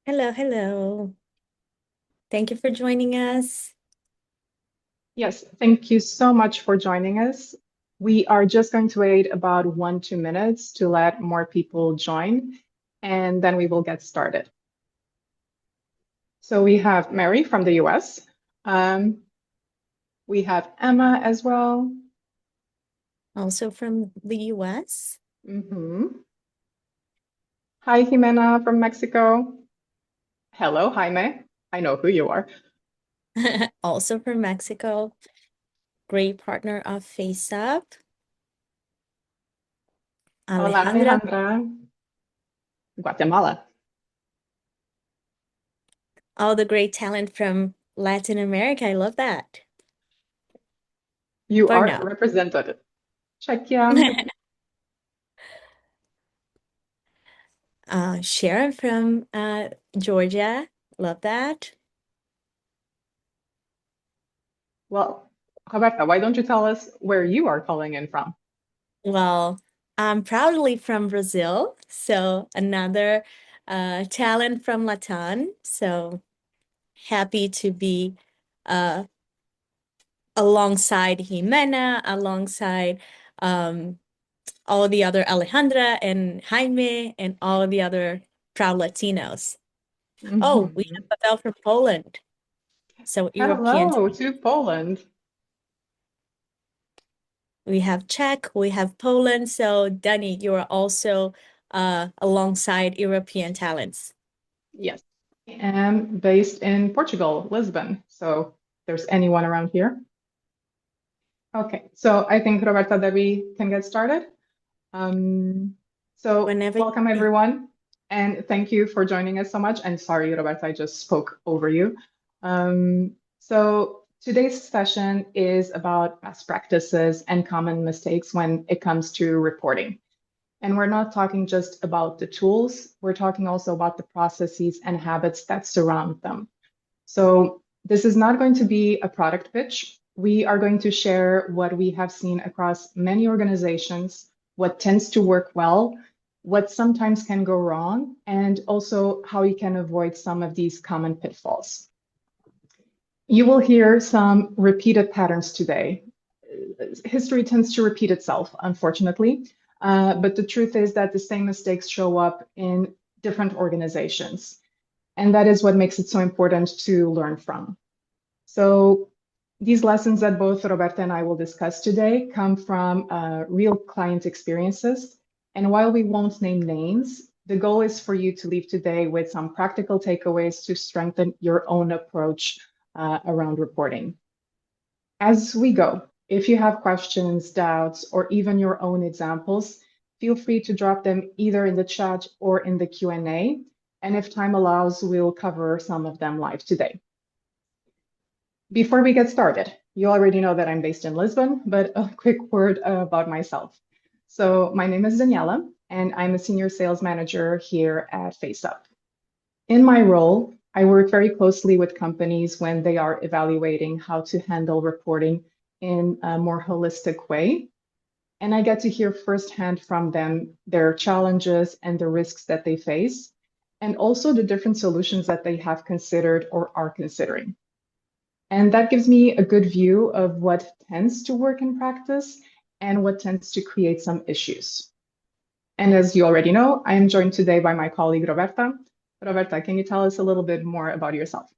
Hello, hello. Thank you for joining us. Yes, thank you so much for joining us. We are just going to wait about 1, 2 minutes to let more people join, and then we will get started. So we have Mary from the US. Um, we have Emma as well. Also from the US. Mhm. Hi, Jimena from Mexico. Hello, Jaime. I know who you are. Also from Mexico. Great partner of FaceUp. Hola, Alejandra. Alejandra. Guatemala. All the great talent from Latin America. I love that. You For are now. represented. Czechia. Sharon from Georgia. Love that. Well, Roberta, why don't you tell us where you are calling in from? Well, I'm proudly from Brazil. So another talent from Latam. So happy to be uh, alongside Jimena, alongside um, all the other Alejandra and Jaime and all the other proud Latinos. Oh, we Mhm. have Pavel from Poland. So European. Hello to Poland. We have Czech, we have Poland. So Dani, you are also alongside European talents. Yes. I am based in Portugal, Lisbon. So if there's anyone around here. Okay, so I think Roberta that we can get started. Um, so Whenever welcome you everyone, and thank you for joining us so much. And sorry, Roberta, I just spoke over you. So today's session is about best practices and common mistakes when it comes to reporting. And we're not talking just about the tools, we're talking also about the processes and habits that surround them. So this is not going to be a product pitch. We are going to share what we have seen across many organizations, what tends to work well, what sometimes can go wrong, and also how you can avoid some of these common pitfalls. You will hear some repeated patterns today. History tends to repeat itself, unfortunately, but the truth is that the same mistakes show up in different organizations. And that is what makes it so important to learn from. So these lessons that both Roberta and I will discuss today come from real client experiences. And while we won't name names, the goal is for you to leave today with some practical takeaways to strengthen your own approach around reporting. As we go, if you have questions, doubts, or even your own examples, feel free to drop them either in the chat or in the Q&A. And if time allows, we'll cover some of them live today. Before we get started, you already know that I'm based in Lisbon, but a quick word about myself. So my name is Daniëlla, and I'm a senior sales manager here at FaceUp. In my role, I work very closely with companies when they are evaluating how to handle reporting in a more holistic way. And I get to hear firsthand from them their challenges and the risks that they face, and also the different solutions that they have considered or are considering. And that gives me a good view of what tends to work in practice and what tends to create some issues. And as you already know, I am joined today by my colleague Roberta. Roberta, can you tell us a little bit more about yourself?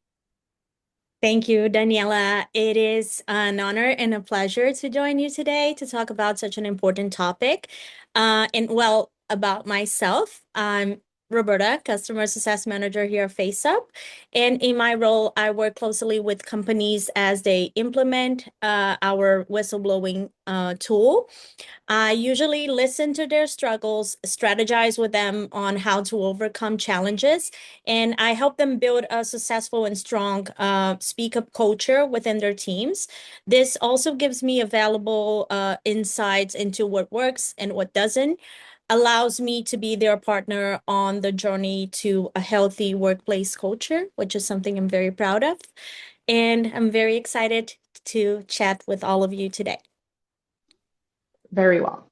Thank you, Daniela. It is an honor and a pleasure to join you today to talk about such an important topic. And well, about myself, I'm Roberta, Customer Success Manager here at FaceUp. And in my role, I work closely with companies as they implement our whistleblowing tool. I usually listen to their struggles, strategize with them on how to overcome challenges, and I help them build a successful and strong speak up culture within their teams. This also gives me a valuable insights into what works and what doesn't, allows me to be their partner on the journey to a healthy workplace culture, which is something I'm very proud of. And I'm very excited to chat with all of you today. Very well.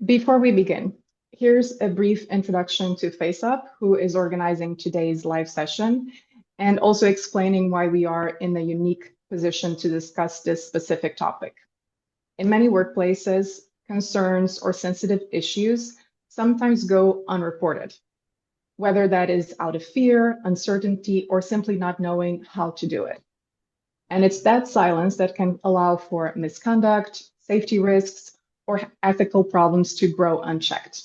Before we begin, here's a brief introduction to FaceUp, who is organizing today's live session, and also explaining why we are in a unique position to discuss this specific topic. In many workplaces, concerns or sensitive issues sometimes go unreported, whether that is out of fear, uncertainty, or simply not knowing how to do it. And it's that silence that can allow for misconduct, safety risks, or ethical problems to grow unchecked.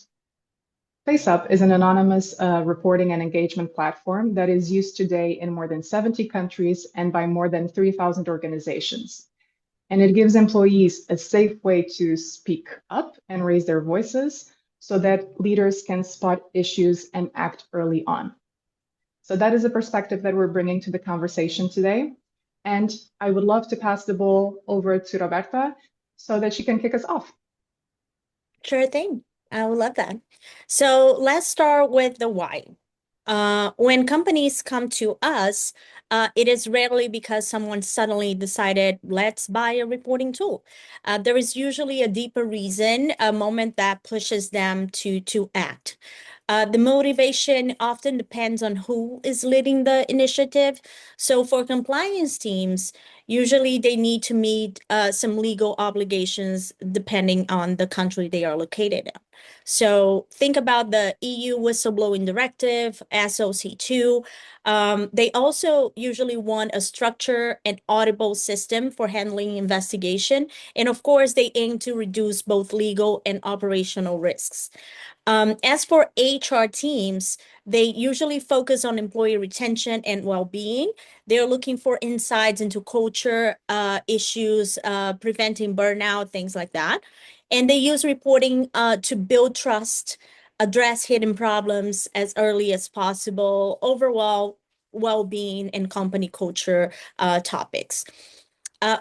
FaceUp is an anonymous reporting and engagement platform that is used today in more than 70 countries and by more than 3,000 organizations. And it gives employees a safe way to speak up and raise their voices so that leaders can spot issues and act early on. So that is a perspective that we're bringing to the conversation today. And I would love to pass the ball over to Roberta so that she can kick us off. Sure thing. I would love that. So let's start with the why. When companies come to us, it is rarely because someone suddenly decided, let's buy a reporting tool. There is usually a deeper reason, a moment that pushes them to act. The motivation often depends on who is leading the initiative. So for compliance teams, usually they need to meet some legal obligations depending on the country they are located in. So think about the EU whistleblowing directive, SOC2. They also usually want a structure and audible system for handling investigation. And of course, they aim to reduce both legal and operational risks. As for HR teams, they usually focus on employee retention and well-being. They're looking for insights into culture issues, preventing burnout, things like that. And they use reporting to build trust, address hidden problems as early as possible, overall well-being and company culture topics.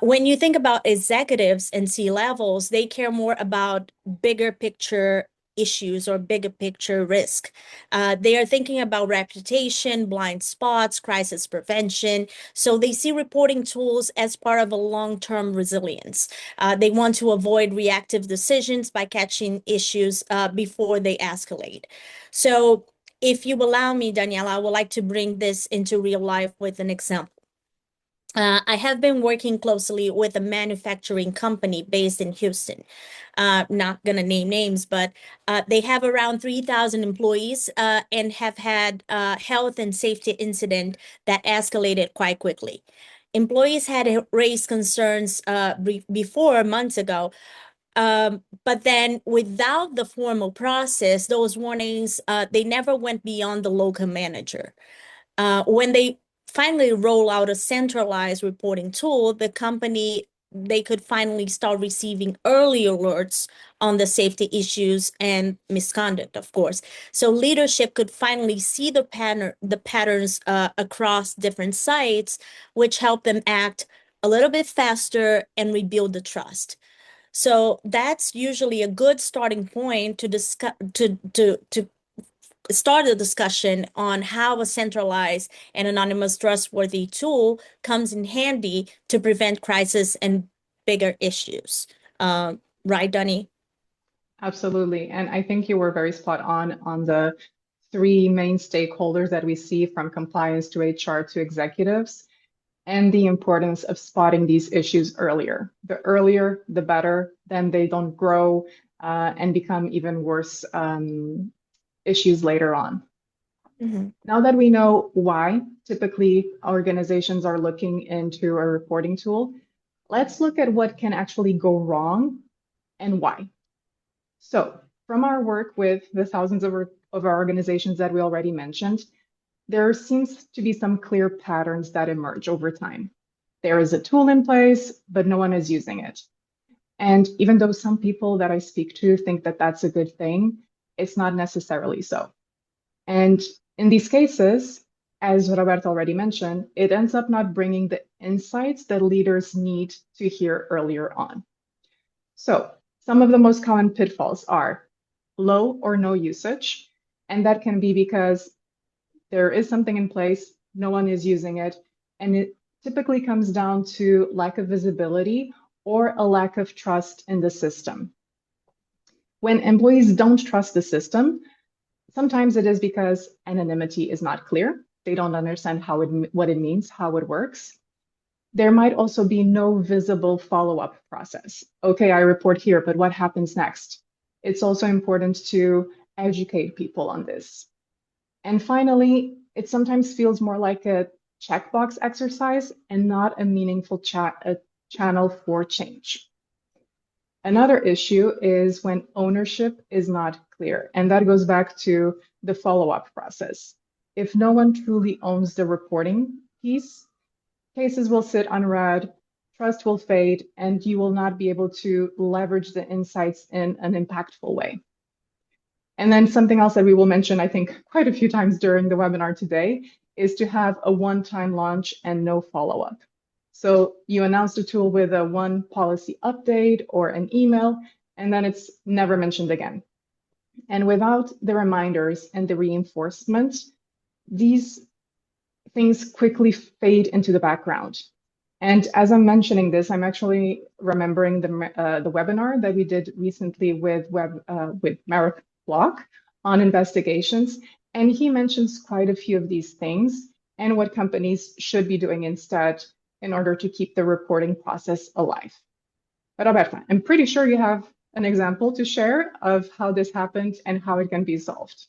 When you think about executives and C-levels, they care more about bigger picture issues or bigger picture risk. They are thinking about reputation, blind spots, crisis prevention. So they see reporting tools as part of a long-term resilience. They want to avoid reactive decisions by catching issues before they escalate. So if you allow me, Daniëlla, I would like to bring this into real life with an example. I have been working closely with a manufacturing company based in Houston. Not going to name names, but they have around 3,000 employees and have had a health and safety incident that escalated quite quickly. Employees had raised concerns before months ago, but then without the formal process, those warnings, they never went beyond the local manager. When they finally roll out a centralized reporting tool, the company they could finally start receiving early alerts on the safety issues and misconduct, of course. So leadership could finally see the patterns across different sites, which help them act a little bit faster and rebuild the trust. So that's usually a good starting point to discuss to start a discussion on how a centralized and anonymous trustworthy tool comes in handy to prevent crisis and bigger issues. Right, Dunny? Absolutely. And I think you were very spot on the three main stakeholders that we see from compliance to HR to executives and the importance of spotting these issues earlier. The earlier, the better, then they don't grow and become even worse issues later on. Mm-hmm. Now that we know why typically organizations are looking into a reporting tool, let's look at what can actually go wrong and why. So from our work with the thousands of our organizations that we already mentioned, there seems to be some clear patterns that emerge over time. There is a tool in place, but no one is using it. And even though some people that I speak to think that that's a good thing, it's not necessarily so. And in these cases, as Roberta already mentioned, it ends up not bringing the insights that leaders need to hear earlier on. So some of the most common pitfalls are low or no usage, and that can be because there is something in place, no one is using it, and it typically comes down to lack of visibility or a lack of trust in the system. When employees don't trust the system, sometimes it is because anonymity is not clear. They don't understand what it means, how it works. There might also be no visible follow-up process. Okay, I report here, but what happens next? It's also important to educate people on this. And finally, it sometimes feels more like a checkbox exercise and not a meaningful channel for change. Another issue is when ownership is not clear, and that goes back to the follow-up process. If no one truly owns the reporting piece, cases will sit unread, trust will fade, and you will not be able to leverage the insights in an impactful way. And then something else that we will mention, I think, quite a few times during the webinar today is to have a one-time launch and no follow-up. So you announce the tool with a one policy update or an email, and then it's never mentioned again. And without the reminders and the reinforcement, these things quickly fade into the background. And as I'm mentioning this, I'm actually remembering the webinar that we did recently with Marek Block on investigations. And he mentions quite a few of these things and what companies should be doing instead in order to keep the reporting process alive. But Roberta, I'm pretty sure you have an example to share of how this happened and how it can be solved.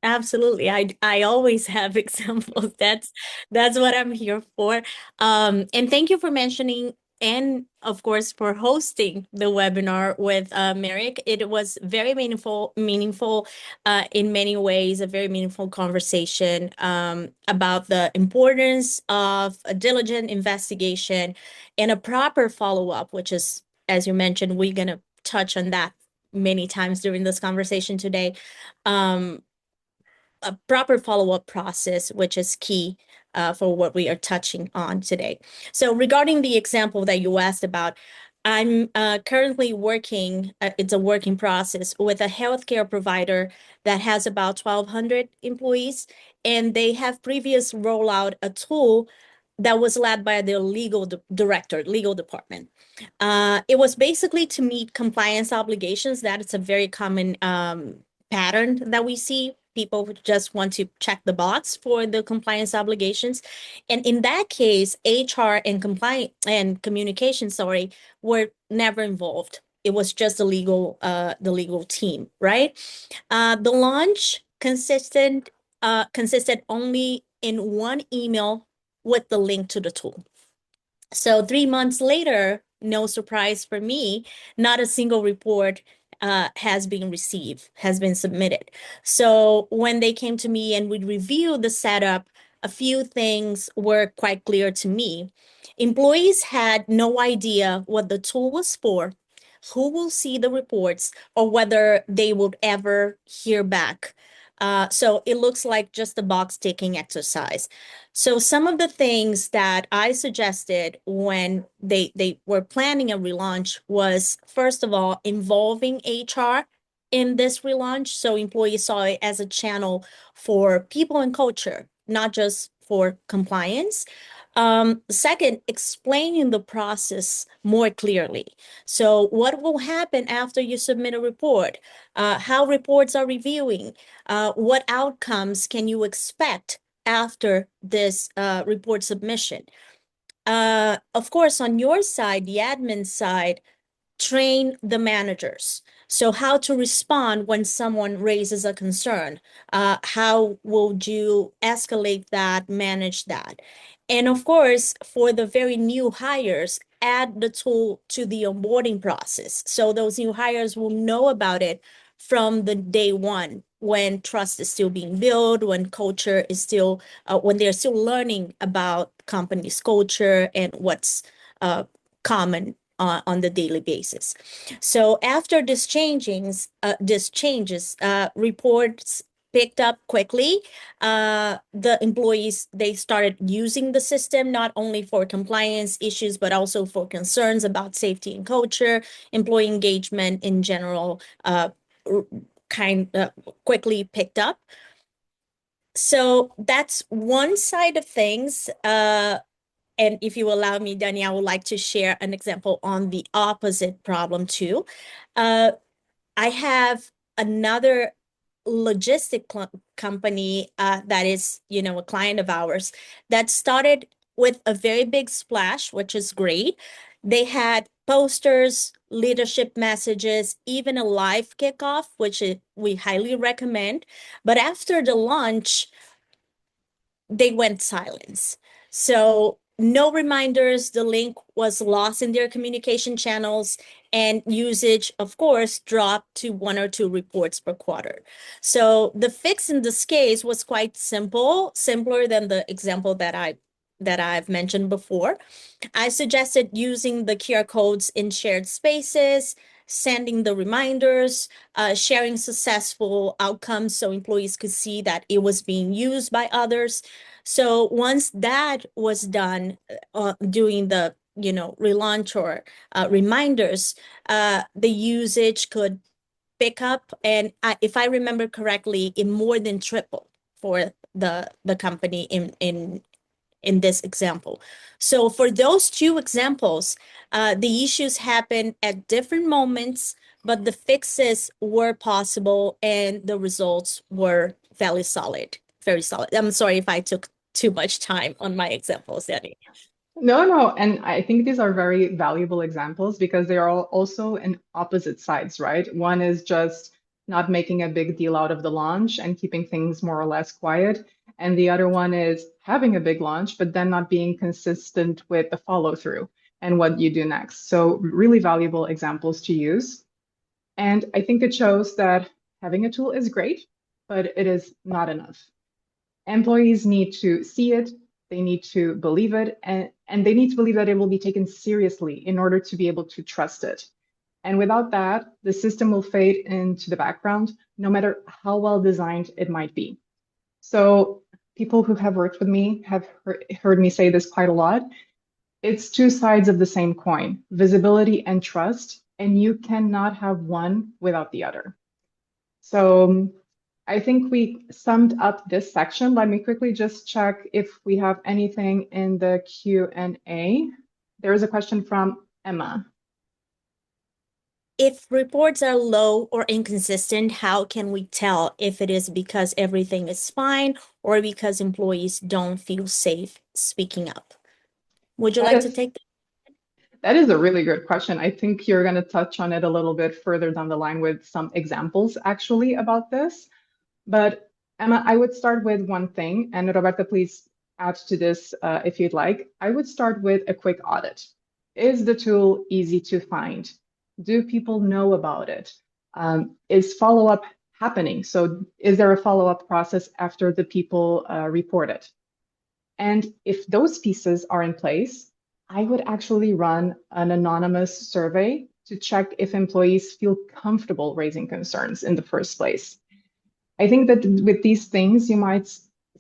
Absolutely. I always have examples. That's what I'm here for. And thank you for mentioning and of course for hosting the webinar with Merrick. It was very meaningful in many ways, a very meaningful conversation about the importance of a diligent investigation and a proper follow-up, which is, as you mentioned, we're gonna touch on that many times during this conversation today. Um, a proper follow-up process, which is key for what we are touching on today. So regarding the example that you asked about, I'm currently working, it's a working process with a healthcare provider that has about 1,200 employees, and they have previous roll out a tool that was led by the legal director, legal department. It was basically to meet compliance obligations. That is a very common pattern that we see. People just want to check the box for the compliance obligations. And in that case, HR and compliance and communication, sorry, were never involved. It was just the legal team, right? The launch consisted only in one email with the link to the tool. So 3 months later, no surprise for me, not a single report has been received, has been submitted. So when they came to me and we reviewed the setup, a few things were quite clear to me. Employees had no idea what the tool was for, who will see the reports, or whether they would ever hear back. So it looks like just a box ticking exercise. So some of the things that I suggested when they were planning a relaunch was, first of all, involving HR in this relaunch. So employees saw it as a channel for people and culture, not just for compliance. Second, explaining the process more clearly. So what will happen after you submit a report? How reports are reviewing? What outcomes can you expect after this report submission? Of course, on your side, the admin side, train the managers. So how to respond when someone raises a concern? How would you escalate that, manage that? And of course, for the very new hires, add the tool to the onboarding process. So those new hires will know about it from the day one when trust is still being built, when culture is still, when they're still learning about company's culture and what's common on the daily basis. So after these changes, reports picked up quickly. The employees, they started using the system not only for compliance issues, but also for concerns about safety and culture, employee engagement in general, quickly picked up. So that's one side of things. And if you allow me, Danielle, I would like to share an example on the opposite problem too. Uh, I have another company that is, a client of ours that started with a very big splash, which is great. They had posters, leadership messages, even a live kickoff, which we highly recommend. But after the launch, they went silence. So no reminders, the link was lost in their communication channels, and usage, of course, dropped to 1 or 2 reports per quarter. So the fix in this case was quite simple, simpler than the example that I've mentioned before. I suggested using the QR codes in shared spaces, sending the reminders, sharing successful outcomes so employees could see that it was being used by others. So once that was done, doing the relaunch or reminders, the usage could pick up, and if I remember correctly, it more than tripled for the company in this example. So for those 2 examples, the issues happened at different moments, but the fixes were possible and the results were very solid, very solid. I'm sorry if I took too much time on my examples, Danny. No, no, and I think these are very valuable examples because they are all also in opposite sides, right? One is just not making a big deal out of the launch and keeping things more or less quiet. And the other one is having a big launch, but then not being consistent with the follow through and what you do next. So, really valuable examples to use. And I think it shows that having a tool is great, but it is not enough. Employees need to see it, they need to believe it, and they need to believe that it will be taken seriously in order to be able to trust it. And without that, the system will fade into the background, no matter how well designed it might be. So people who have worked with me have heard me say this quite a lot. It's 2 sides of the same coin, visibility and trust, and you cannot have one without the other. So I think we summed up this section. Let me quickly just check if we have anything in the Q&A. There is a question from Emma. If reports are low or inconsistent, how can we tell if it is because everything is fine or because employees don't feel safe speaking up? Would you That like to is take that? that is a really good question. I think you're going to touch on it a little bit further down the line with some examples actually about this. But Emma, I would start with one thing, and Roberta, please add to this if you'd like. I would start with a quick audit. Is the tool easy to find? Do people know about it? Is follow-up happening? So is there a follow-up process after the people report it? And if those pieces are in place, I would actually run an anonymous survey to check if employees feel comfortable raising concerns in the first place. I think that with these things, you might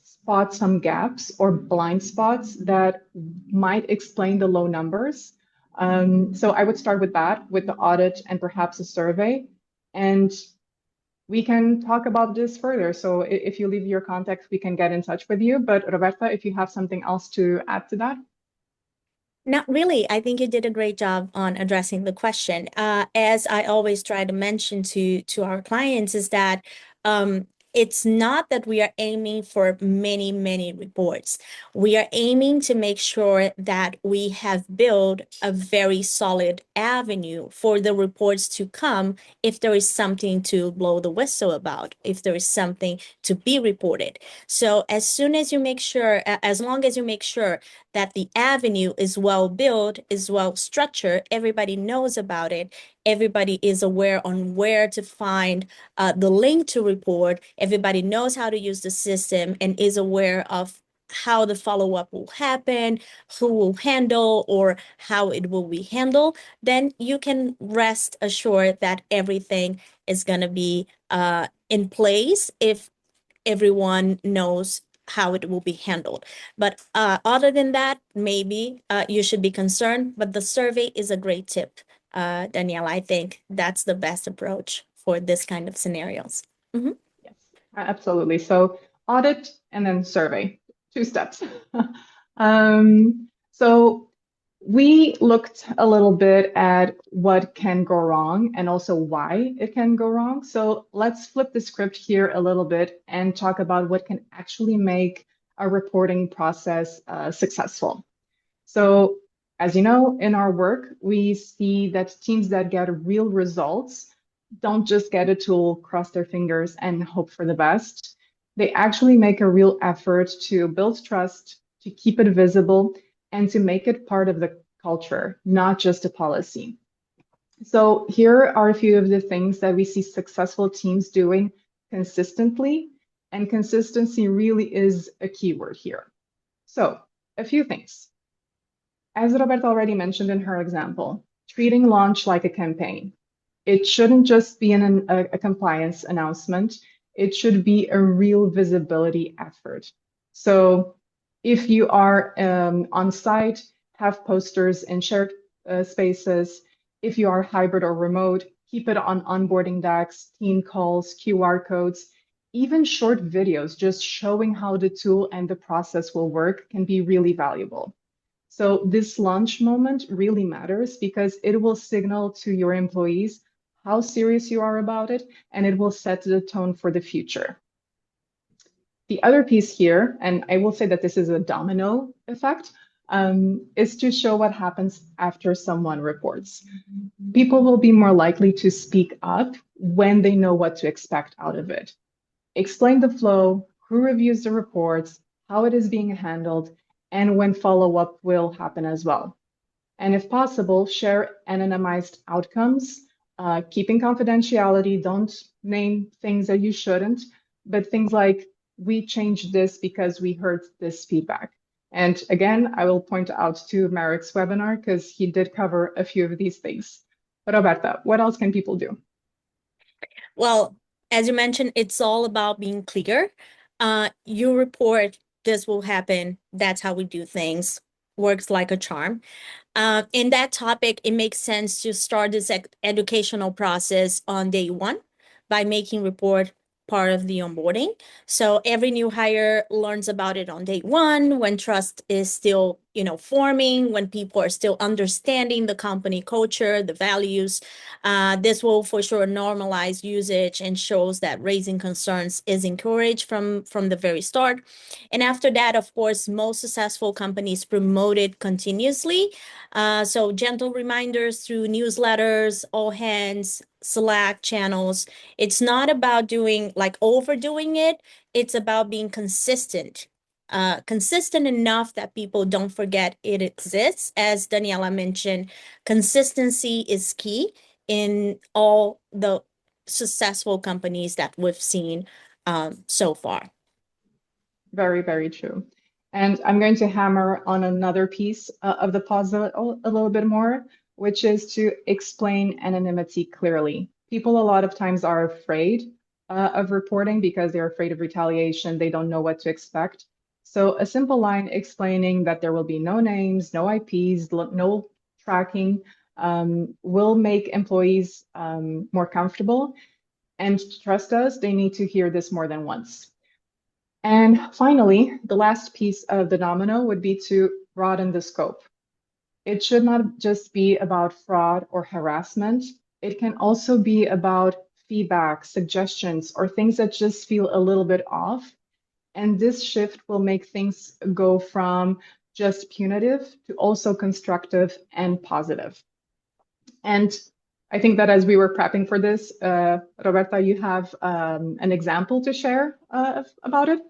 spot some gaps or blind spots that might explain the low numbers. So I would start with that, with the audit and perhaps a survey. And we can talk about this further. So if you leave your contact, we can get in touch with you. But Roberta, if you have something else to add to that. Not really. I think you did a great job on addressing the question. As I always try to mention to our clients, is that it's not that we are aiming for many, many reports. We are aiming to make sure that we have built a very solid avenue for the reports to come if there is something to blow the whistle about, if there is something to be reported. So as soon as you make sure, as long as you make sure that the avenue is well built, is well structured, everybody knows about it, everybody is aware on where to find the link to report, everybody knows how to use the system and is aware of how the follow-up will happen, who will handle, or how it will be handled, then you can rest assured that everything is going to be in place if everyone knows how it will be handled. But other than that, maybe you should be concerned, but the survey is a great tip, Danielle. I think that's the best approach for this kind of scenarios. Mhm. Yes, absolutely. So audit and then survey, 2 steps. So We looked a little bit at what can go wrong and also why it can go wrong. So let's flip the script here a little bit and talk about what can actually make a reporting process successful. So, as you know, in our work, we see that teams that get real results don't just get a tool, cross their fingers, and hope for the best. They actually make a real effort to build trust, to keep it visible, and to make it part of the culture, not just a policy. So, here are a few of the things that we see successful teams doing consistently, and consistency really is a keyword here. So, a few things. As Roberta already mentioned in her example, treating launch like a campaign. It shouldn't just be a compliance announcement. It should be a real visibility effort. So if you are on site, have posters in shared spaces. If you are hybrid or remote, keep it on onboarding decks, team calls, QR codes, even short videos just showing how the tool and the process will work can be really valuable. So this launch moment really matters because it will signal to your employees how serious you are about it, and it will set the tone for the future. The other piece here, and I will say that this is a domino effect, is to show what happens after someone reports. People will be more likely to speak up when they know what to expect out of it. Explain the flow, who reviews the reports, how it is being handled, and when follow-up will happen as well. And if possible, share anonymized outcomes, keeping confidentiality. Don't name things that you shouldn't, but things like, we changed this because we heard this feedback. And again, I will point out to Marek's webinar because he did cover a few of these things. Roberta, what else can people do? Well, as you mentioned, it's all about being clear. You report, this will happen. That's how we do things. Works like a charm. In that topic, it makes sense to start this educational process on day one by making report part of the onboarding. So every new hire learns about it on day one when trust is still, forming, when people are still understanding the company culture, the values. This will for sure normalize usage and shows that raising concerns is encouraged from the very start. And after that, of course, most successful companies promote it continuously. So gentle reminders through newsletters, all hands, Slack channels. It's not about doing like overdoing it. It's about being consistent. Consistent enough that people don't forget it exists. As Daniëlla mentioned, consistency is key in all the successful companies that we've seen so far. Very, very true. And I'm going to hammer on another piece of the puzzle a little bit more, which is to explain anonymity clearly. People a lot of times are afraid of reporting because they're afraid of retaliation. They don't know what to expect. So a simple line explaining that there will be no names, no IPs, no tracking will make employees more comfortable. And trust us, they need to hear this more than once. And finally, the last piece of the domino would be to broaden the scope. It should not just be about fraud or harassment. It can also be about feedback, suggestions, or things that just feel a little bit off. And this shift will make things go from just punitive to also constructive and positive. And I think that as we were prepping for this, Roberta, you have an example to share about it?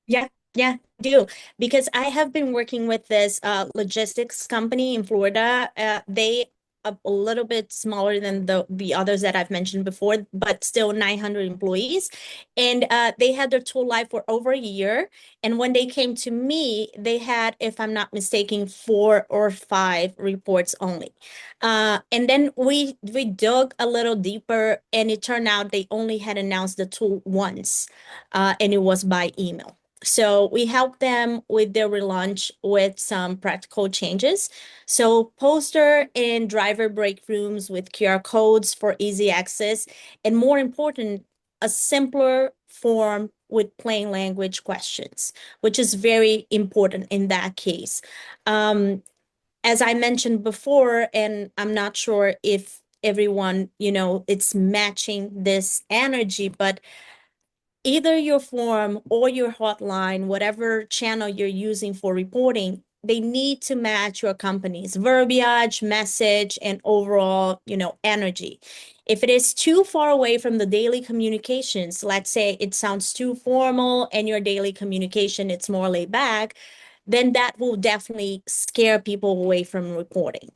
Yeah, yeah, I do. Because I have been working with this logistics company in Florida. They are a little bit smaller than the others that I've mentioned before, but still 900 employees. And they had their tool live for over a year. And when they came to me, they had, if I'm not mistaken, 4 or 5 reports only. And then we dug a little deeper, and it turned out they only had announced the tool once, and it was by email. So we help them with their relaunch with some practical changes. So poster and driver break rooms with QR codes for easy access, and more important, a simpler form with plain language questions, which is very important in that case. Um, as I mentioned before, and I'm not sure if everyone, it's matching this energy, but either your form or your hotline, whatever channel you're using for reporting, they need to match your company's verbiage, message, and overall, energy. If it is too far away from the daily communications, let's say it sounds too formal and your daily communication, it's more laid back, then that will definitely scare people away from reporting.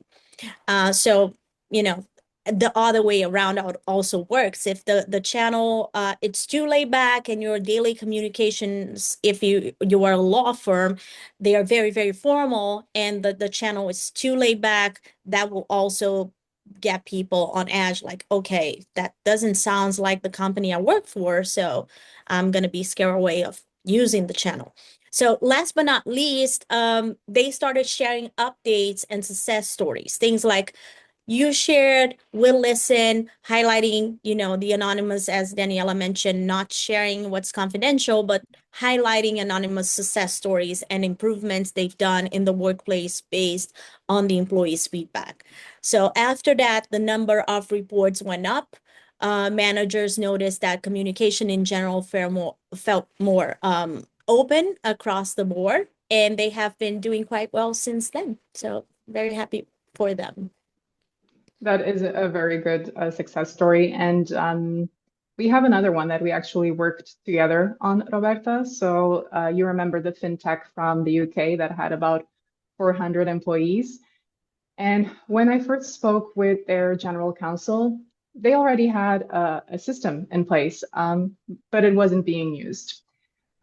So, you know, the other way around also works. If the channel it's too laid back and your daily communications, if you are a law firm, they are very, very formal and the channel is too laid back, that will also get people on edge, like, okay, that doesn't sound like the company I work for, so I'm gonna be scared away of using the channel. So last but not least, they started sharing updates and success stories, things like you shared, we'll listen, highlighting, the anonymous, as Daniëlla mentioned, not sharing what's confidential, but highlighting anonymous success stories and improvements they've done in the workplace based on the employees' feedback. So after that, the number of reports went up. Managers noticed that communication in general felt more open across the board, and they have been doing quite well since then. So very happy for them. That is a very good success story. And we have another one that we actually worked together on, Roberta. So you remember the fintech from the UK that had about 400 employees. And when I first spoke with their general counsel, they already had a system in place, but it wasn't being used.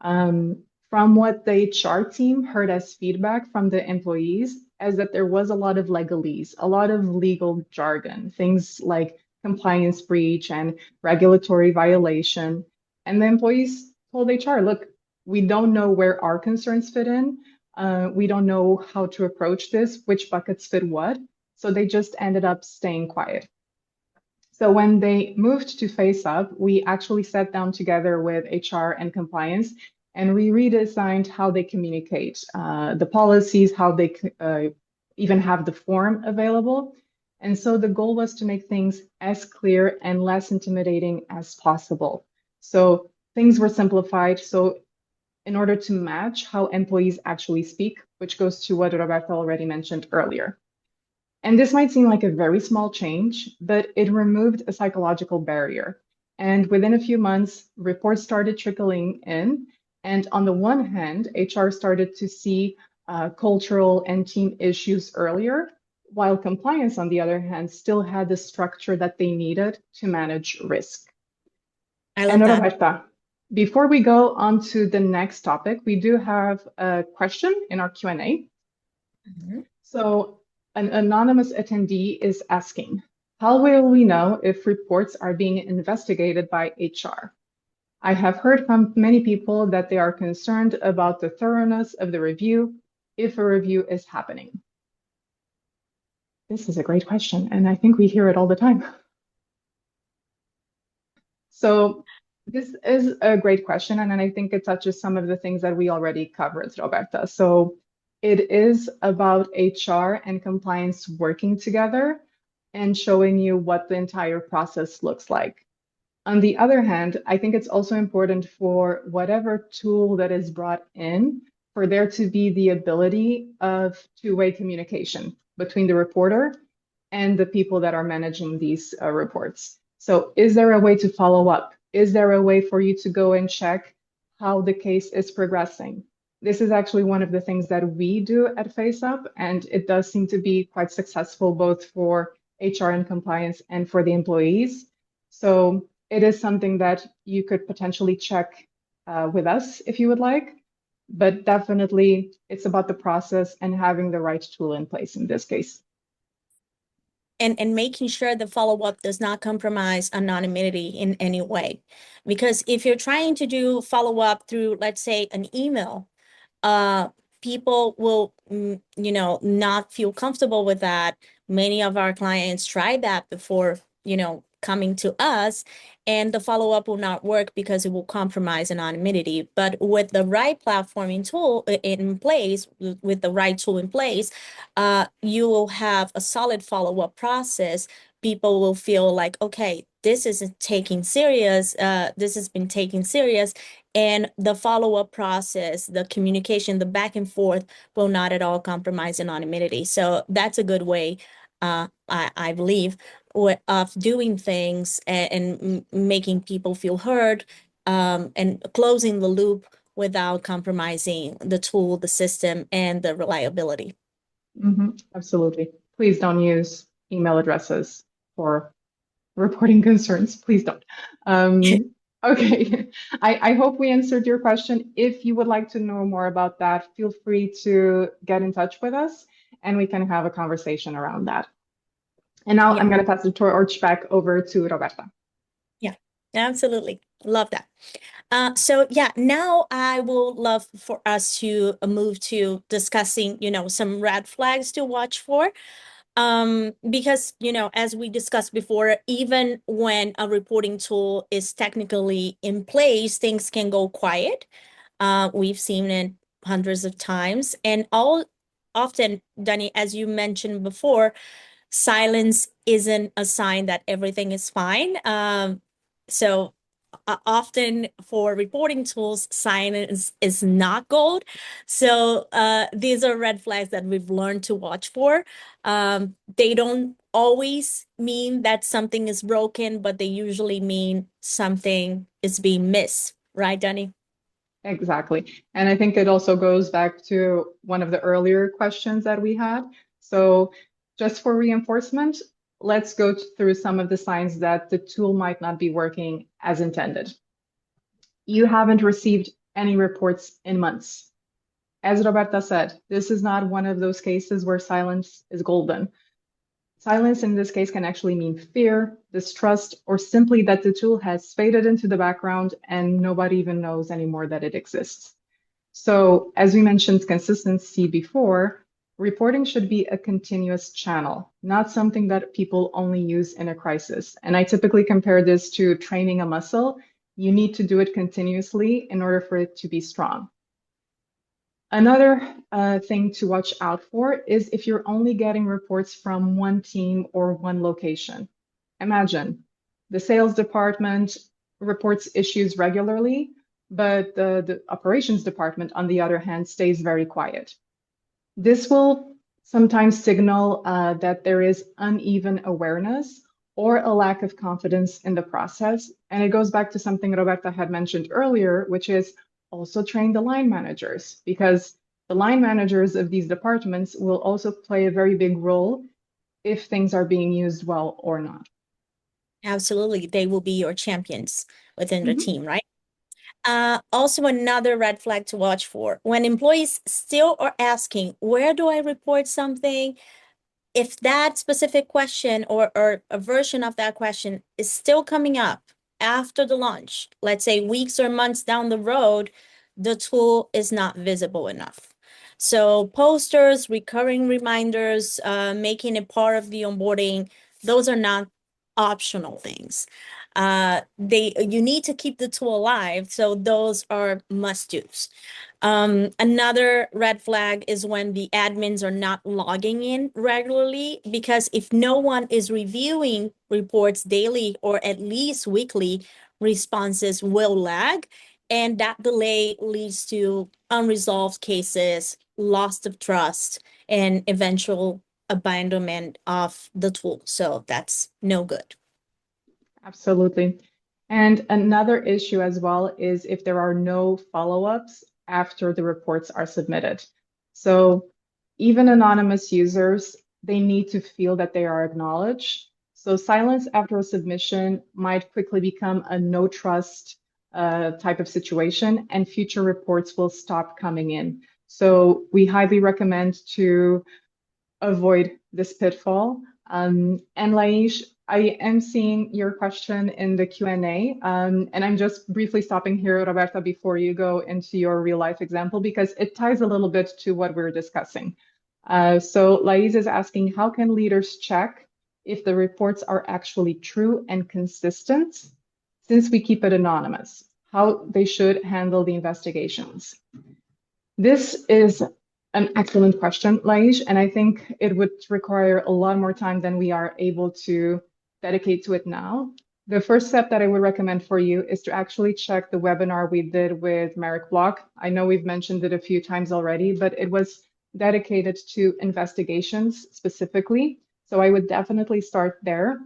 From what the HR team heard as feedback from the employees, is that there was a lot of legalese, a lot of legal jargon, things like compliance breach and regulatory violation. And the employees told HR, look, we don't know where our concerns fit in. We don't know how to approach this, which buckets fit what. So they just ended up staying quiet. So when they moved to FaceUp, we actually sat down together with HR and compliance, and we redesigned how they communicate, the policies, how they even have the form available. And so the goal was to make things as clear and less intimidating as possible. So things were simplified. So in order to match how employees actually speak, which goes to what Roberta already mentioned earlier. And this might seem like a very small change, but it removed a psychological barrier. And within a few months, reports started trickling in. And on the one hand, HR started to see cultural and team issues earlier, while compliance, on the other hand, still had the structure that they needed to manage risk. I And love that. Roberta, before we go on to the next topic, we do have a question in our Q&A. Mhm. So an anonymous attendee is asking, how will we know if reports are being investigated by HR? I have heard from many people that they are concerned about the thoroughness of the review if a review is happening. This is a great question, and I think we hear it all the time. So this is a great question, and I think it touches some of the things that we already covered, Roberta. So it is about HR and compliance working together and showing you what the entire process looks like. On the other hand, I think it's also important for whatever tool that is brought in for there to be the ability of two-way communication between the reporter and the people that are managing these reports. So is there a way to follow up? Is there a way for you to go and check how the case is progressing? This is actually one of the things that we do at FaceUp, and it does seem to be quite successful both for HR and compliance and for the employees. So it is something that you could potentially check with us if you would like, but definitely it's about the process and having the right tool in place in this case. And making sure the follow-up does not compromise anonymity in any way. Because if you're trying to do follow-up through, let's say, an email, uh, people will, not feel comfortable with that. Many of our clients tried that before, coming to us, and the follow-up will not work because it will compromise anonymity. But with the right platforming tool in place, with the right tool in place, you will have a solid follow-up process. People will feel like, okay, this isn't taking serious, this has been taken serious, and the follow-up process, the communication, the back and forth will not at all compromise anonymity. So that's a good way, I believe, of doing things and making people feel heard, and closing the loop without compromising the tool, the system, and the reliability. Absolutely. Please don't use email addresses for reporting concerns. Please don't. Okay. I hope we answered your question. If you would like to know more about that, feel free to get in touch with us and we can have a conversation around that. And now Yeah, I'm going to pass the torch back over to Roberta. yeah, absolutely. Love that. So yeah, now I will love for us to move to discussing, some red flags to watch for. Because, as we discussed before, even when a reporting tool is technically in place, things can go quiet. We've seen it hundreds of times, and all often, Danny, as you mentioned before, silence isn't a sign that everything is fine. So often for reporting tools, silence is not gold. So these are red flags that we've learned to watch for. They don't always mean that something is broken, but they usually mean something is being missed, right, Danny? Exactly. And I think it also goes back to one of the earlier questions that we had. So just for reinforcement, let's go through some of the signs that the tool might not be working as intended. You haven't received any reports in months. As Roberta said, this is not one of those cases where silence is golden. Silence in this case can actually mean fear, distrust, or simply that the tool has faded into the background and nobody even knows anymore that it exists. So, as we mentioned consistency before, reporting should be a continuous channel, not something that people only use in a crisis. And I typically compare this to training a muscle. You need to do it continuously in order for it to be strong. Another thing to watch out for is if you're only getting reports from one team or one location. Imagine the sales department reports issues regularly, but the operations department, on the other hand, stays very quiet. This will sometimes signal that there is uneven awareness or a lack of confidence in the process. And it goes back to something Roberta had mentioned earlier, which is also train the line managers, because the line managers of these departments will also play a very big role if things are being used well or not. Absolutely. They will be your champions within the Mhm. team, right? Also, another red flag to watch for when employees still are asking, where do I report something? If that specific question or a version of that question is still coming up after the launch, let's say weeks or months down the road, the tool is not visible enough. So posters, recurring reminders, making it part of the onboarding, those are not optional things. You need to keep the tool alive, so those are must-dos. Another red flag is when the admins are not logging in regularly, because if no one is reviewing reports daily or at least weekly, responses will lag. And that delay leads to unresolved cases, loss of trust, and eventual abandonment of the tool. So that's no good. Absolutely. And another issue as well is if there are no follow-ups after the reports are submitted. So even anonymous users, they need to feel that they are acknowledged. So silence after a submission might quickly become a no trust type of situation, and future reports will stop coming in. So we highly recommend to avoid this pitfall. And Laish, I am seeing your question in the Q&A, and I'm just briefly stopping here, Roberta, before you go into your real life example, because it ties a little bit to what we're discussing. So Laish is asking, how can leaders check if the reports are actually true and consistent, since we keep it anonymous, how they should handle the investigations. This is an excellent question, Laish, and I think it would require a lot more time than we are able to dedicate to it now. The first step that I would recommend for you is to actually check the webinar we did with Merrick Block. I know we've mentioned it a few times already, but it was dedicated to investigations specifically. So I would definitely start there.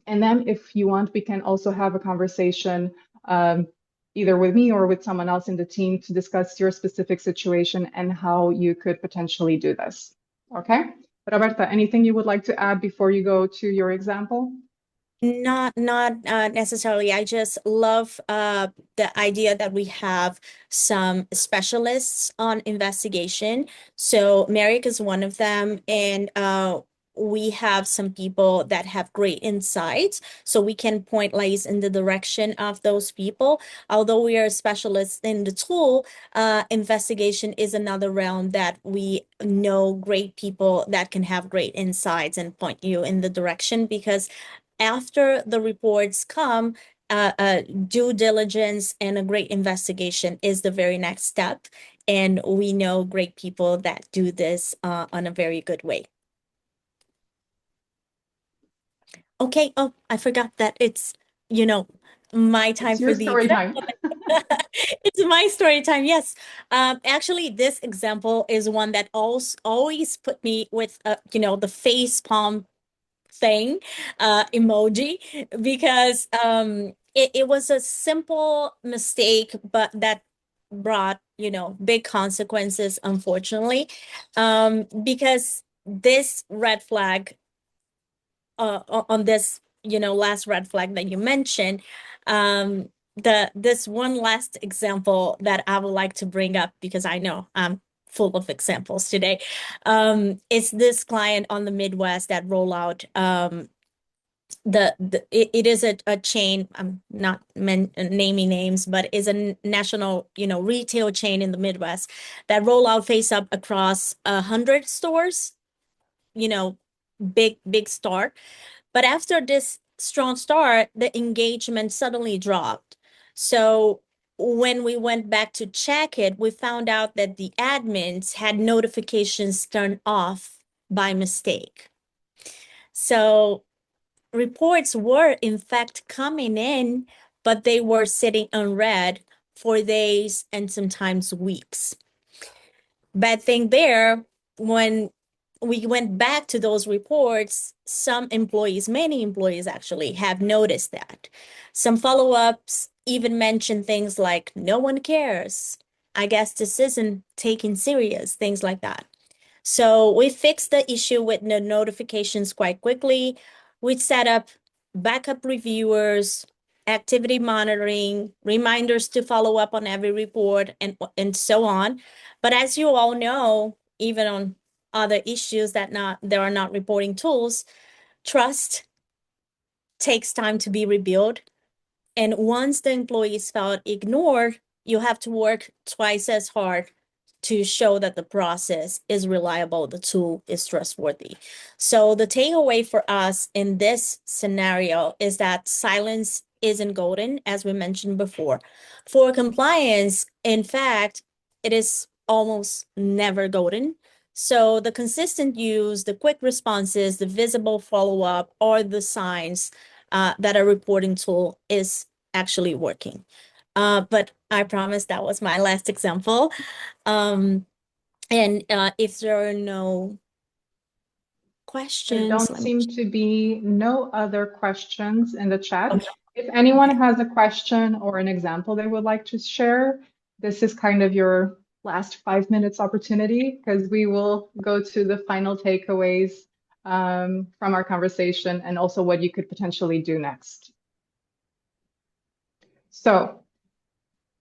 And then if you want, we can also have a conversation either with me or with someone else in the team to discuss your specific situation and how you could potentially do this. Okay? Roberta, anything you would like to add before you go to your example? Not necessarily. I just love the idea that we have some specialists on investigation. So Merrick is one of them, and we have some people that have great insights, so we can point lights in the direction of those people. Although we are specialists in the tool, investigation is another realm that we know great people that can have great insights and point you in the direction, because after the reports come, due diligence and a great investigation is the very next step. And we know great people that do this on a very good way. Okay. Oh, I forgot that it's, you know, my time It's your for the story time. example. It's my story time. Yes. Actually, this example is one that always put me with, the face palm thing, emoji, because it was a simple mistake, but that brought, big consequences, unfortunately, because this red flag, on this, last red flag that you mentioned, this one last example that I would like to bring up, because I know I'm full of examples today. It's this client on the Midwest that roll out it is a chain. I'm not naming names, but is a national, retail chain in the Midwest that roll out FaceUp across 100 stores, you know, big start. But after this strong start, the engagement suddenly dropped. So when we went back to check it, we found out that the admins had notifications turned off by mistake. So reports were in fact coming in, but they were sitting unread for days and sometimes weeks. Bad thing there, when we went back to those reports, some employees, many employees actually, have noticed that. Some follow-ups even mention things like, no one cares. I guess this isn't taken serious, things like that. So we fixed the issue with the notifications quite quickly. We set up backup reviewers, activity monitoring, reminders to follow up on every report, and so on. But as you all know, even on other issues there are not reporting tools, trust takes time to be rebuilt. And once the employees felt ignored, you have to work twice as hard to show that the process is reliable, the tool is trustworthy. So the takeaway for us in this scenario is that silence isn't golden, as we mentioned before. For compliance, in fact, it is almost never golden. So the consistent use, the quick responses, the visible follow-up, or the signs that a reporting tool is actually working. But I promise that was my last example. Um, and if there are no There questions, don't let me. seem to be no other questions in the chat. Okay. If anyone Okay. has a question or an example they would like to share, this is kind of your last 5 minutes opportunity, because we will go to the final takeaways from our conversation and also what you could potentially do next. So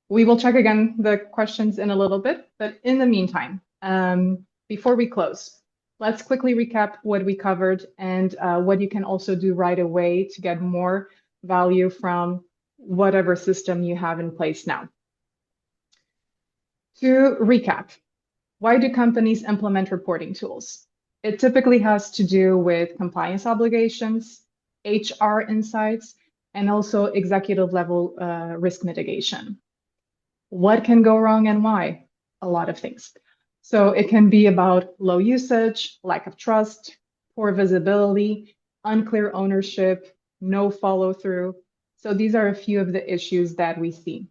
we will check again the questions in a little bit, but in the meantime, before we close, let's quickly recap what we covered and what you can also do right away to get more value from whatever system you have in place now. To recap, why do companies implement reporting tools? It typically has to do with compliance obligations, HR insights, and also executive level risk mitigation. What can go wrong and why? A lot of things. So it can be about low usage, lack of trust, poor visibility, unclear ownership, no follow through. So these are a few of the issues that we see.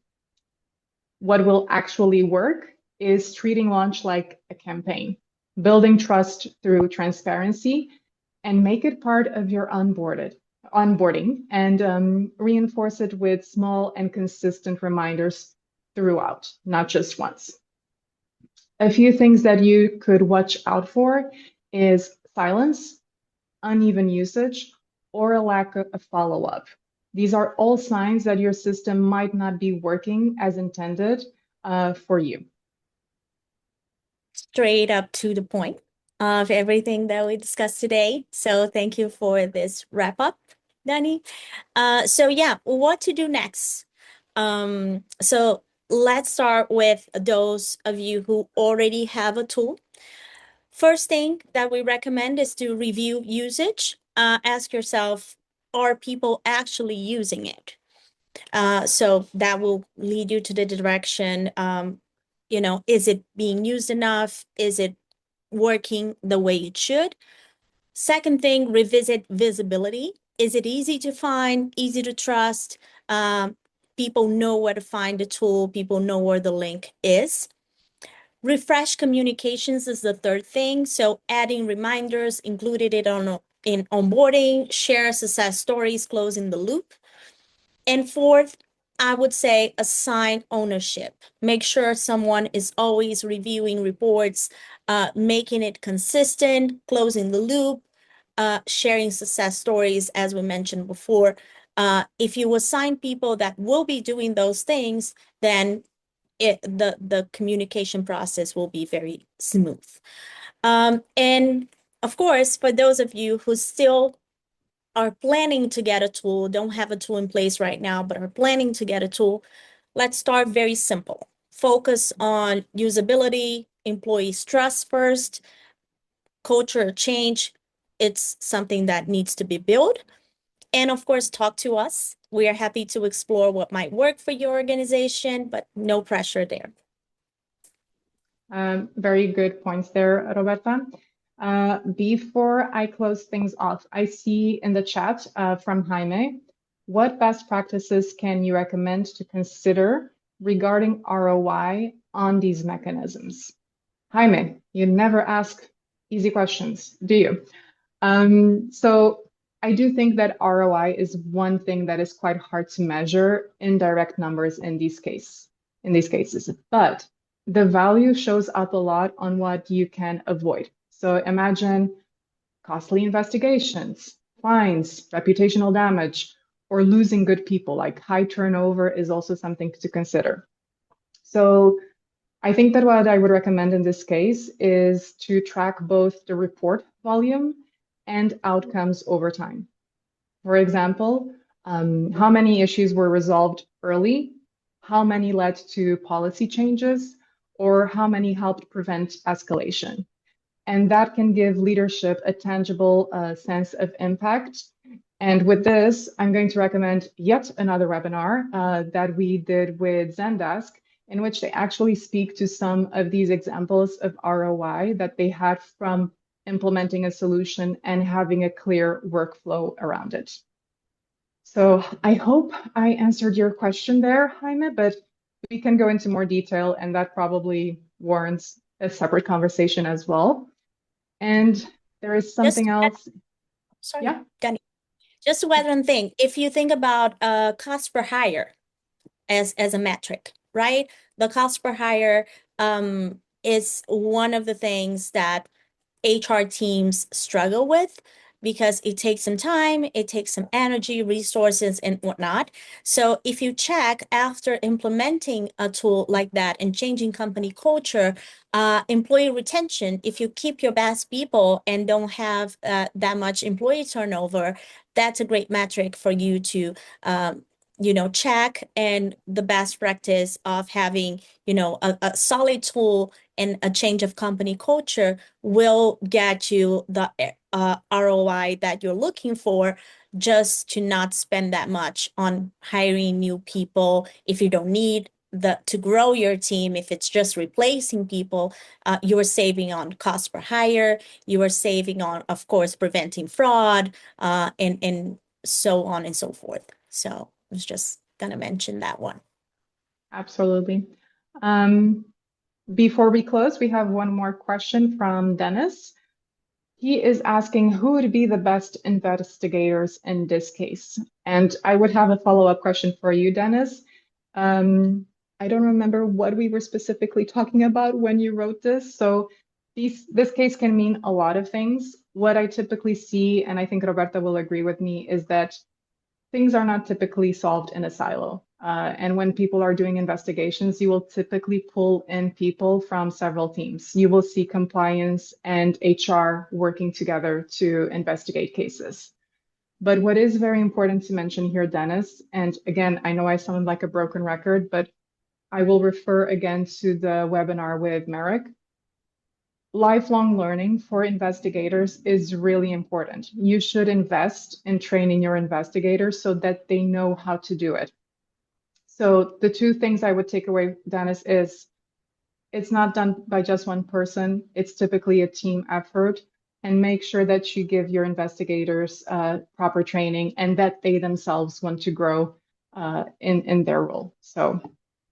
What will actually work is treating launch like a campaign, building trust through transparency, and make it part of your onboarding and reinforce it with small and consistent reminders throughout, not just once. A few things that you could watch out for is silence, uneven usage, or a lack of follow-up. These are all signs that your system might not be working as intended for you. Straight up to the point of everything that we discussed today. So thank you for this wrap up, Dani. So yeah, what to do next? So let's start with those of you who already have a tool. First thing that we recommend is to review usage. Ask yourself, are people actually using it? So that will lead you to the direction, is it being used enough? Is it working the way it should? Second thing, revisit visibility. Is it easy to find, easy to trust? People know where to find the tool. People know where the link is. Refresh communications is the third thing. So adding reminders, included it in onboarding, share success stories, closing the loop. And fourth, I would say assign ownership. Make sure someone is always reviewing reports, making it consistent, closing the loop, sharing success stories, as we mentioned before. If you assign people that will be doing those things, then the communication process will be very smooth. And of course, for those of you who still are planning to get a tool, don't have a tool in place right now, but are planning to get a tool, let's start very simple. Focus on usability, employees' trust first, culture change. It's something that needs to be built. And of course, talk to us. We are happy to explore what might work for your organization, but no pressure there. Very good points there, Roberta. Before I close things off, I see in the chat from Jaime, what best practices can you recommend to consider regarding ROI on these mechanisms? Jaime, you never ask easy questions, do you? So I do think that ROI is one thing that is quite hard to measure in direct numbers in these cases, but the value shows up a lot on what you can avoid. So imagine costly investigations, fines, reputational damage, or losing good people. Like high turnover is also something to consider. So I think that what I would recommend in this case is to track both the report volume and outcomes over time. For example, how many issues were resolved early, how many led to policy changes, or how many helped prevent escalation. And that can give leadership a tangible sense of impact. And with this, I'm going to recommend yet another webinar that we did with Zendesk, in which they actually speak to some of these examples of ROI that they had from implementing a solution and having a clear workflow around it. So I hope I answered your question there, Jaime, but we can go into more detail, and that probably warrants a separate conversation as well. And there is something else. Sorry, yeah. Dani. Just one thing. If you think about cost per hire as a metric, right? The cost per hire is one of the things that HR teams struggle with because it takes some time, it takes some energy, resources, and whatnot. So if you check after implementing a tool like that and changing company culture, employee retention, if you keep your best people and don't have that much employee turnover, that's a great metric for you to check, and the best practice of having, a solid tool and a change of company culture will get you the ROI that you're looking for, just to not spend that much on hiring new people if you don't need to grow your team. If it's just replacing people, you are saving on cost per hire. You are saving on, of course, preventing fraud, and so on and so forth. So I was just gonna mention that one. Absolutely. Um, Before we close, we have one more question from Dennis. He is asking who would be the best investigators in this case. And I would have a follow-up question for you, Dennis. Um, I don't remember what we were specifically talking about when you wrote this. So this case can mean a lot of things. What I typically see, and I think Roberta will agree with me, is that things are not typically solved in a silo. And when people are doing investigations, you will typically pull in people from several teams. You will see compliance and HR working together to investigate cases. But what is very important to mention here, Dennis, and again, I know I sound like a broken record, but I will refer again to the webinar with Merrick. Lifelong learning for investigators is really important. You should invest in training your investigators so that they know how to do it. So the two things I would take away, Dennis, is it's not done by just one person. It's typically a team effort. And make sure that you give your investigators proper training and that they themselves want to grow in their role. So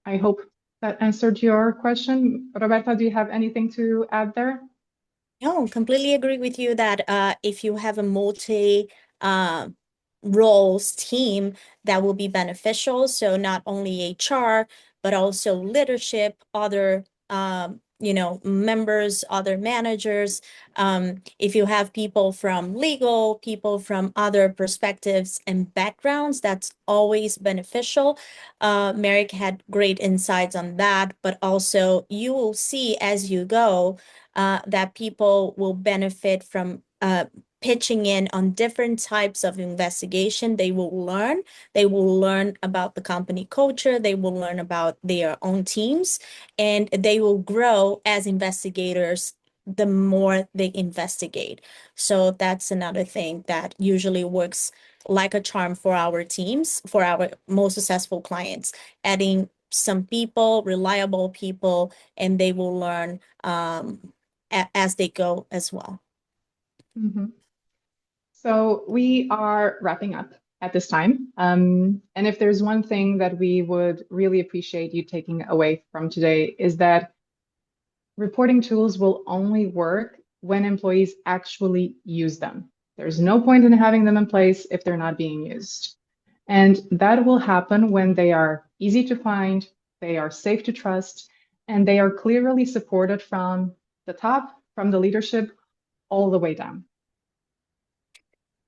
I hope that answered your question. Roberta, do you have anything to add there? No, completely agree with you that if you have a multi uh, roles team, that will be beneficial. So not only HR, but also leadership, other members, other managers. If you have people from legal, people from other perspectives and backgrounds, that's always beneficial. Merrick had great insights on that, but also you will see as you go that people will benefit from pitching in on different types of investigation. They will learn. They will learn about the company culture. They will learn about their own teams, and they will grow as investigators the more they investigate. So that's another thing that usually works like a charm for our teams, for our most successful clients, adding some people, reliable people, and they will learn as they go as well. Mhm. So we are wrapping up at this time. And if there's one thing that we would really appreciate you taking away from today is that reporting tools will only work when employees actually use them. There's no point in having them in place if they're not being used. And that will happen when they are easy to find, they are safe to trust, and they are clearly supported from the top, from the leadership, all the way down.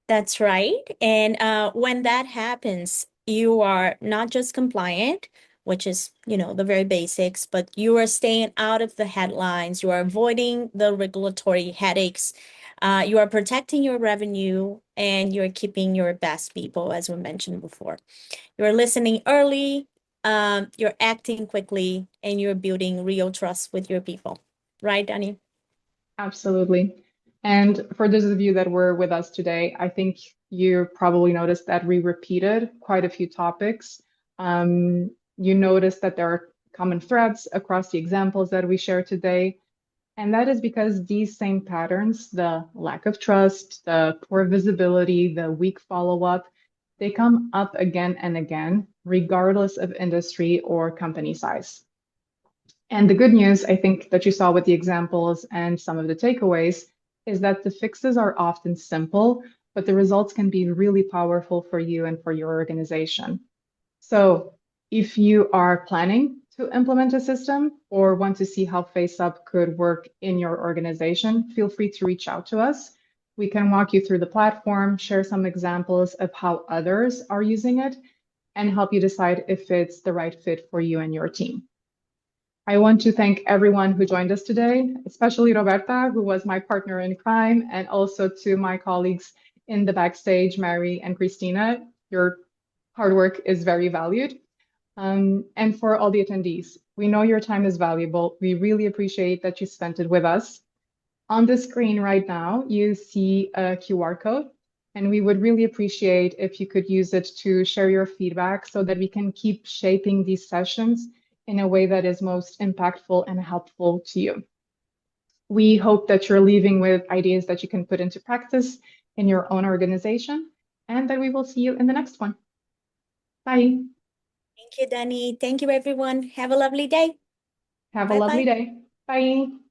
That's right. And when that happens, you are not just compliant, which is, the very basics, but you are staying out of the headlines. You are avoiding the regulatory headaches. You are protecting your revenue, and you're keeping your best people, as we mentioned before. You're listening early, you're acting quickly, and you're building real trust with your people. Right, Danny? Absolutely. And for those of you that were with us today, I think you probably noticed that we repeated quite a few topics. You noticed that there are common threads across the examples that we shared today. And that is because these same patterns, the lack of trust, the poor visibility, the weak follow-up, they come up again and again, regardless of industry or company size. And the good news, I think, that you saw with the examples and some of the takeaways is that the fixes are often simple, but the results can be really powerful for you and for your organization. So if you are planning to implement a system or want to see how FaceUp could work in your organization, feel free to reach out to us. We can walk you through the platform, share some examples of how others are using it, and help you decide if it's the right fit for you and your team. I want to thank everyone who joined us today, especially Roberta, who was my partner in crime, and also to my colleagues in the backstage, Mary and Christina. You're hard work is very valued. And for all the attendees, we know your time is valuable. We really appreciate that you spent it with us. On the screen right now, you see a QR code, and we would really appreciate if you could use it to share your feedback so that we can keep shaping these sessions in a way that is most impactful and helpful to you. We hope that you're leaving with ideas that you can put into practice in your own organization, and that we will see you in the next one. Bye. Thank you, Dani. Thank you, everyone. Have a lovely day. Have a lovely Bye-bye. day. Bye.